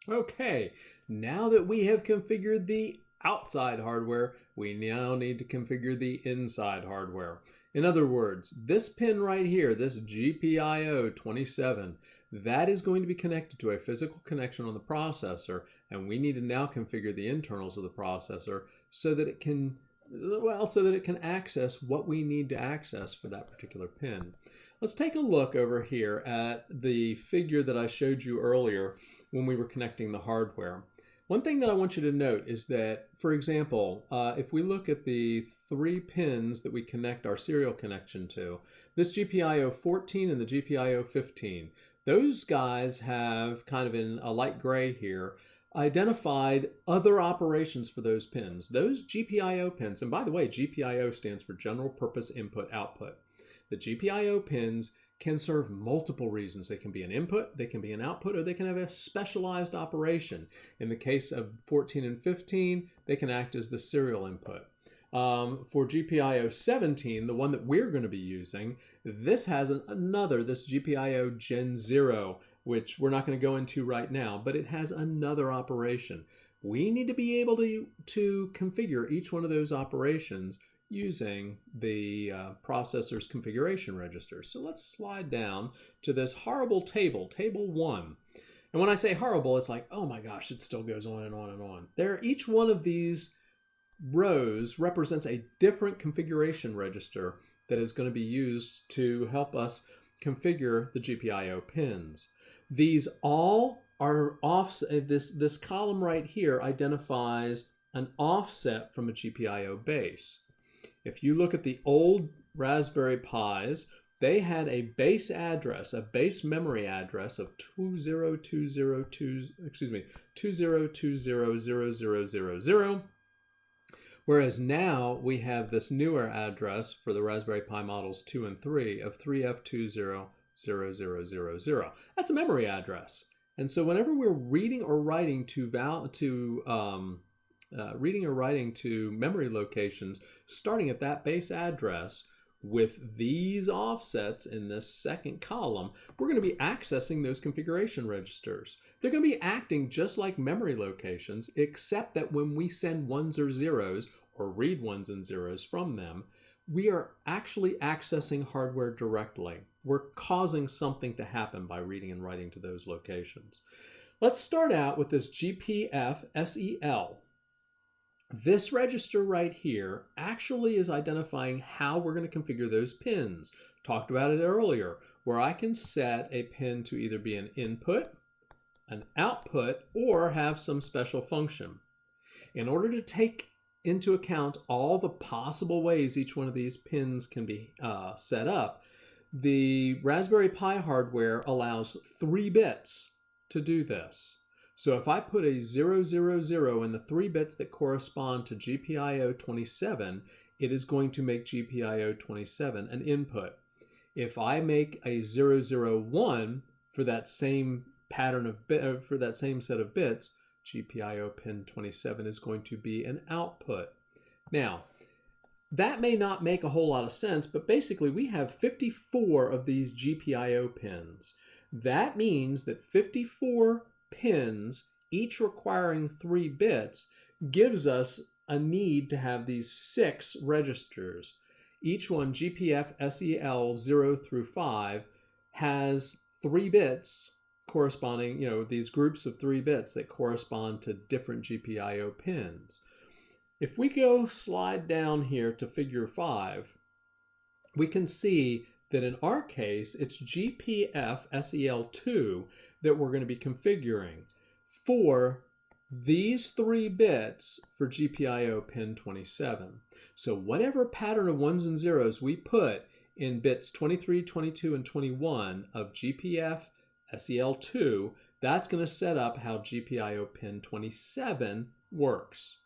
Okay, now that we have configured the outside hardware, we now need to configure the inside hardware. In other words, this pin right here, this GPIO 27, that is going to be connected to a physical connection on the processor, and we need to now configure the internals of the processor so that it can, so that it can access what we need to access for that particular pin. Let's take a look over here at the figure that I showed you earlier when we were connecting the hardware. One thing that I want you to note is that, for example, if we look at the 3 pins that we connect our serial connection to, this GPIO 14 and the GPIO 15, those guys have, kind of in a light gray here, identified other operations for those pins. Those GPIO pins, and by the way, GPIO stands for General Purpose Input Output. The GPIO pins can serve multiple reasons. They can be an input, they can be an output, or they can have a specialized operation. In the case of 14 and 15, they can act as the serial input. For GPIO 17, the one that we're going to be using, this has this GPIO Gen 0, which we're not going to go into right now, but it has another operation. We need to be able to configure each one of those operations using the processor's configuration register. So let's slide down to this horrible table, table 1. And when I say horrible, it's like, oh my gosh, it still goes on and on and on. Each one of these rows represents a different configuration register that is going to be used to help us configure the GPIO pins. These all are offset. This column right here identifies an offset from a GPIO base. If you look at the old Raspberry Pis, they had a base address, a base memory address of 20200000, whereas now we have this newer address for the Raspberry Pi models 2 and 3 of 3F200000. That's a memory address. And so whenever we're reading or writing to memory locations starting at that base address with these offsets in this second column, we're going to be accessing those configuration registers. They're going to be acting just like memory locations, except that when we send ones or zeros or read ones and zeros from them, we are actually accessing hardware directly. We're causing something to happen by reading and writing to those locations. Let's start out with this GPF SEL. This register right here actually is identifying how we're going to configure those pins. Talked about it earlier, where I can set a pin to either be an input, an output, or have some special function. In order to take into account all the possible ways each one of these pins can be set up, the Raspberry Pi hardware allows 3 bits to do this. So if I put a 000 in the 3 bits that correspond to GPIO 27, it is going to make GPIO 27 an input. If I make a 001 for that same pattern of for that same set of bits, GPIO pin 27 is going to be an output. Now, that may not make a whole lot of sense, but basically we have 54 of these GPIO pins. That means that 54 pins, each requiring 3 bits, gives us a need to have these 6 registers. Each one, GPF SEL 0 through 5, has 3 bits corresponding, these groups of 3 bits that correspond to different GPIO pins. If we go slide down here to figure 5, we can see that in our case, it's GPF SEL2 that we're going to be configuring for these 3 bits for GPIO pin 27. So whatever pattern of ones and zeros we put in bits 23, 22, and 21 of GPF SEL2, that's going to set up how GPIO pin 27 works.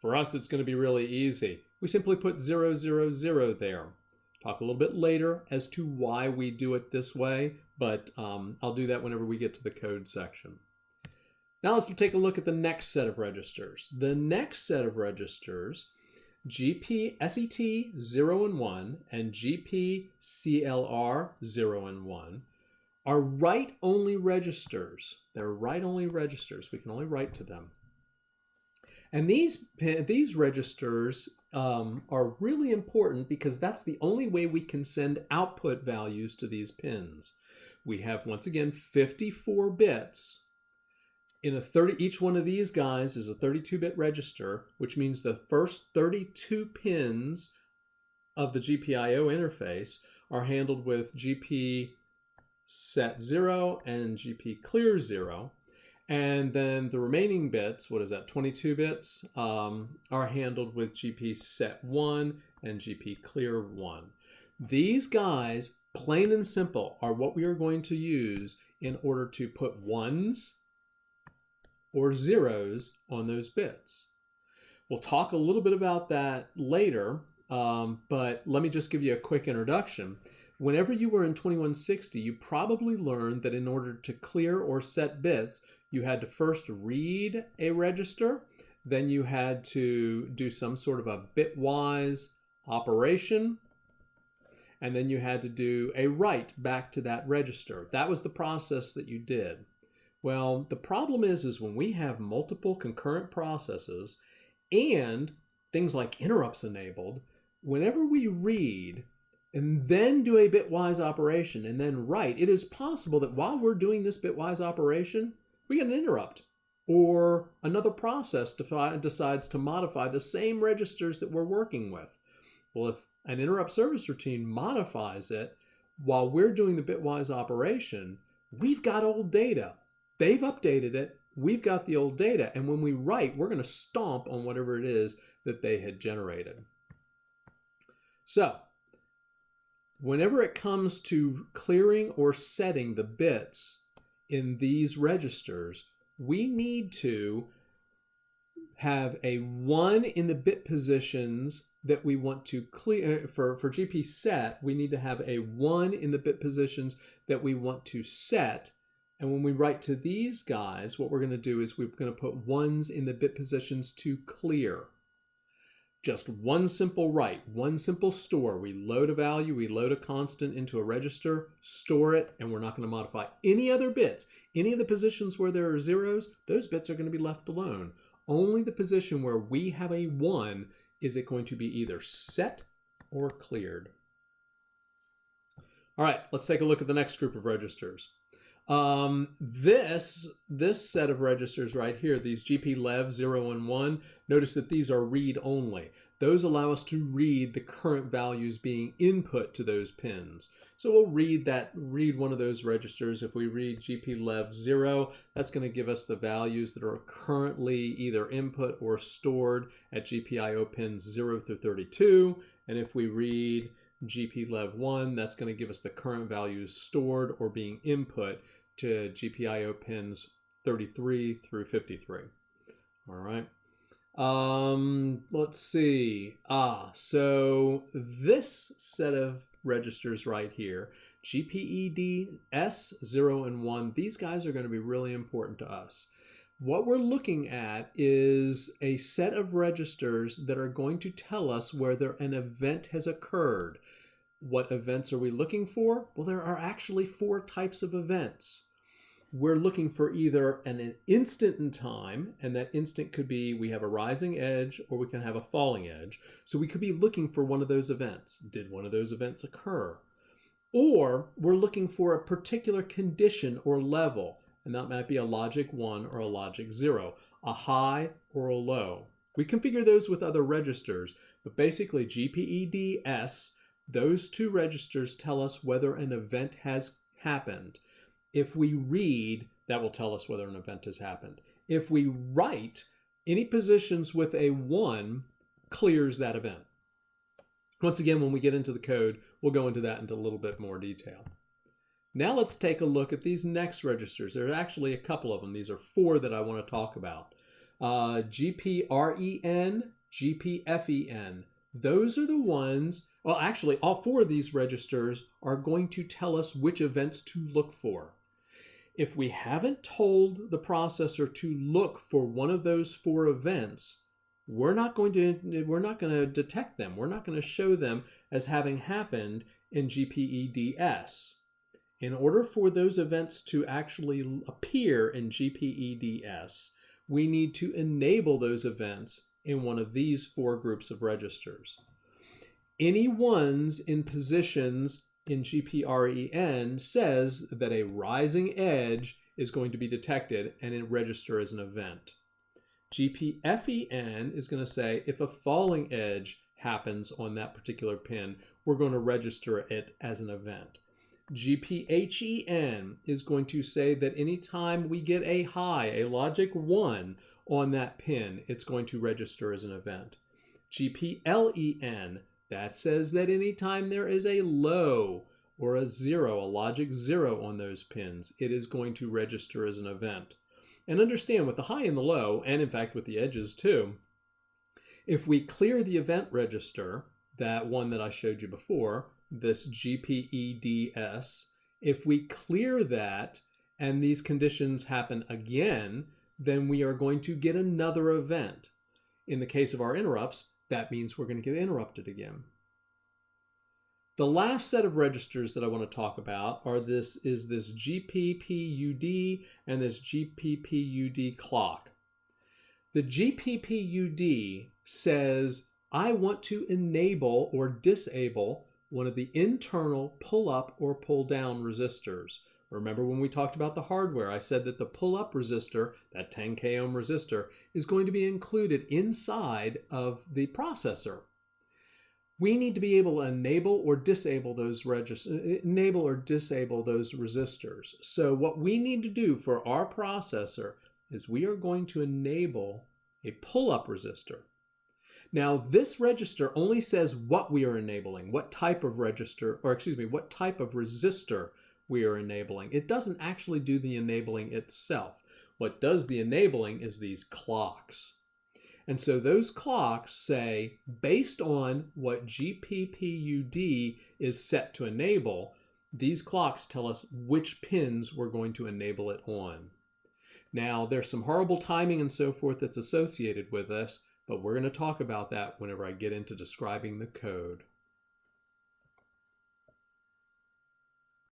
For us, it's going to be really easy. We simply put 000 there. Talk a little bit later as to why we do it this way, but I'll do that whenever we get to the code section. Now let's take a look at the next set of registers. The next set of registers, GP SET 0 and 1 and GP CLR 0 and 1, are write-only registers. They're write-only registers. We can only write to them. And these registers are really important because that's the only way we can send output values to these pins. We have, once again, 54 bits. Each one of these guys is a 32-bit register, which means the first 32 pins of the GPIO interface are handled with GP set 0 and GP clear 0. And then the remaining bits, what is that, 22 bits, are handled with GP set 1 and GP clear 1. These guys, plain and simple, are what we are going to use in order to put ones or zeros on those bits. We'll talk a little bit about that later, but let me just give you a quick introduction. Whenever you were in 2160, you probably learned that in order to clear or set bits, you had to first read a register, then you had to do some sort of a bitwise operation, and then you had to do a write back to that register. That was the process that you did. Well, the problem is when we have multiple concurrent processes and things like interrupts enabled, whenever we read and then do a bitwise operation and then write, it is possible that while we're doing this bitwise operation, we get an interrupt, or another process decides to modify the same registers that we're working with. Well, if an interrupt service routine modifies it while we're doing the bitwise operation, we've got old data. They've updated it, we've got the old data, and when we write, we're going to stomp on whatever it is that they had generated. So, whenever it comes to clearing or setting the bits in these registers, we need to have a 1 in the bit positions that we want to clear. For GP set, we need to have a 1 in the bit positions that we want to set. And when we write to these guys, what we're going to do is we're going to put 1s in the bit positions to clear. Just one simple write, one simple store. We load a value, we load a constant into a register, store it, and we're not going to modify any other bits. Any of the positions where there are zeros, those bits are going to be left alone. Only the position where we have a 1 is it going to be either set or cleared. All right, let's take a look at the next group of registers. This set of registers right here, these GP lev 0 and 1, notice that these are read only. Those allow us to read the current values being input to those pins. So we'll read one of those registers. If we read GP lev 0, that's going to give us the values that are currently either input or stored at GPIO pins 0 through 32. And if we read GP lev 1, that's going to give us the current values stored or being input to GPIO pins 33 through 53. All right. Let's see. So this set of registers right here, GPED S0 and 1, these guys are going to be really important to us. What we're looking at is a set of registers that are going to tell us whether an event has occurred. What events are we looking for? Well, there are actually 4 types of events. We're looking for either an instant in time, and that instant could be we have a rising edge or we can have a falling edge. So we could be looking for one of those events. Did one of those events occur? Or we're looking for a particular condition or level, and that might be a logic 1 or a logic 0, a high or a low. We configure those with other registers, but basically GPED-S, those 2 registers tell us whether an event has happened. If we read, that will tell us whether an event has happened. If we write, any positions with a 1 clears that event. Once again, when we get into the code, we'll go into that into a little bit more detail. Now let's take a look at these next registers. There are actually a couple of them. These are 4 that I want to talk about. GPREN, GPFEN. Those are the ones, well, actually, all 4 of these registers are going to tell us which events to look for. If we haven't told the processor to look for one of those 4 events, we're not going to detect them. We're not going to show them as having happened in GPED-S. In order for those events to actually appear in GPEDS, we need to enable those events in one of these 4 groups of registers. Any ones in positions in GPREN says that a rising edge is going to be detected and it register as an event. GPFEN is going to say if a falling edge happens on that particular pin, we're going to register it as an event. GPHEN is going to say that anytime we get a high, a logic 1 on that pin, it's going to register as an event. GPLEN, that says that anytime there is a low or a 0, a logic 0 on those pins, it is going to register as an event. And understand with the high and the low, and in fact with the edges too, if we clear the event register, that one that I showed you before, this GPEDS, if we clear that and these conditions happen again, then we are going to get another event. In the case of our interrupts, that means we're going to get interrupted again. The last set of registers that I want to talk about is this GPPUD and this GPPUD clock. The GPPUD says I want to enable or disable one of the internal pull-up or pull-down resistors. Remember when we talked about the hardware, I said that the pull-up resistor, that 10K ohm resistor, is going to be included inside of the processor. We need to be able to enable or disable those resistors. So what we need to do for our processor is we are going to enable a pull-up resistor. Now, this register only says what we are enabling, what type of resistor we are enabling. It doesn't actually do the enabling itself. What does the enabling is these clocks. And so those clocks say, based on what GPPUD is set to enable, these clocks tell us which pins we're going to enable it on. Now, there's some horrible timing and so forth that's associated with this, but we're going to talk about that whenever I get into describing the code.